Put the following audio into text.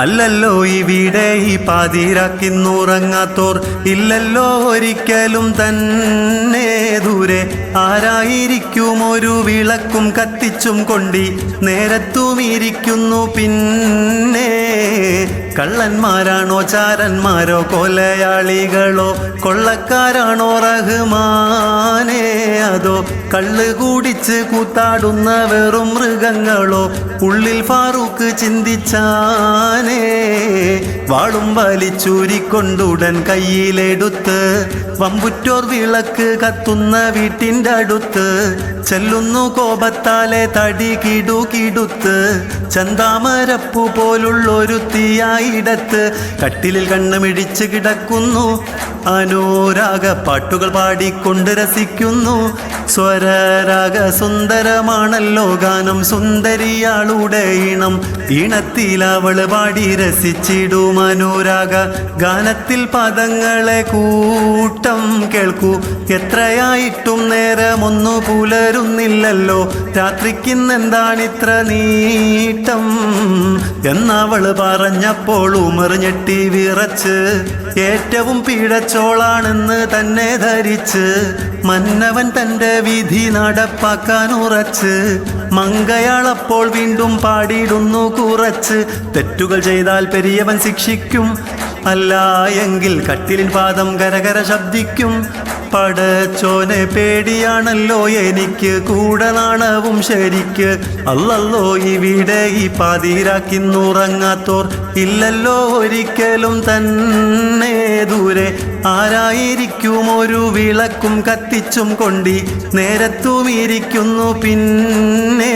അല്ലല്ലോ ഇവിടെ ഈ പാതിരാക്കിന്നുറങ്ങാത്തോർ ഇല്ലല്ലോ ഒരിക്കലും തന്നെ. ദൂരെ ആരായിരിക്കും ഒരു വിളക്കും കത്തിച്ചും കൊണ്ടി നേരത്തുമിരിക്കുന്നു പിന്നെ. കള്ളന്മാരാണോ ചാരന്മാരോ കൊലയാളികളോ കൊള്ളക്കാരാണോ റഹ്മാനേ, അതോ കള്ള് കൂടിച്ച് കൂത്താടുന്ന വെറും മൃഗങ്ങളോ? ഉള്ളിൽ ഫാറൂഖ് ചിന്തിച്ചാനേ. വാളും വലിച്ചൂരിക്കൊണ്ടുടൻ കയ്യിലെടുത്ത് വമ്പുറ്റോർ വിളക്ക് കത്തുന്ന വീട്ടിൻ്റെ അടുത്ത് ചെല്ലുന്നു കോപത്താലെ തടി കിടുകിടുത്ത്. ചന്താമരപ്പു പോലുള്ളൊരു തീയായിടത്ത് കട്ടിലിൽ കണ്ണുമിടിച്ച് കിടക്കുന്നു. അനുരാഗ പാട്ടുകൾ പാടിക്കൊണ്ട് രസിക്കുന്നു. സ്വരരാഗ സുന്ദരമാണല്ലോ ഗാനം, സുന്ദരിയാളുടെ ഈണം. ഈണത്തിൽ അവള് പാടി രസിച്ചിടും അനുരാഗ ഗാനത്തിൽ പദങ്ങളെ കൂട്ടം കേൾക്കൂ. എത്രയായിട്ടും നേരമൊന്നു പുലരുന്നില്ലല്ലോ, രാത്രിക്കിന്നെന്താണിത്ര നീട്ടം എന്നവള് പറഞ്ഞപ്പോൾ ഉമർ ഞെട്ടി വിറച്ച് ഏറ്റവും പിഴച്ചോളാണെന്ന് തന്നെ ധരിച്ച് മന്നവൻ തൻ്റെ വിധി നടപ്പാക്കാൻ ഉറച്ച് മങ്കയാളപ്പോൾ വീണ്ടും പാടിയിടുന്നു കുറച്ച്. തെറ്റുകൾ ചെയ്താൽ പെരിയവൻ ശിക്ഷിക്കും, അല്ല എങ്കിൽ കട്ടിലിൻ പാദം കരകര ശബ്ദിക്കും. പടച്ചോനെ പേടിയാണല്ലോ എനിക്ക്, കൂടെ നാണവും ശരിക്ക്. അല്ലല്ലോ ഇവിടെ ഈ പാതിരാക്കിന്നുറങ്ങാത്തോർ ഇല്ലല്ലോ ഒരിക്കലും തന്നെ. ദൂരെ ആരായിരിക്കും ഒരു വിളക്കും കത്തിച്ചും കൊണ്ടി നേരത്തുമിരിക്കുന്നു പിന്നെ.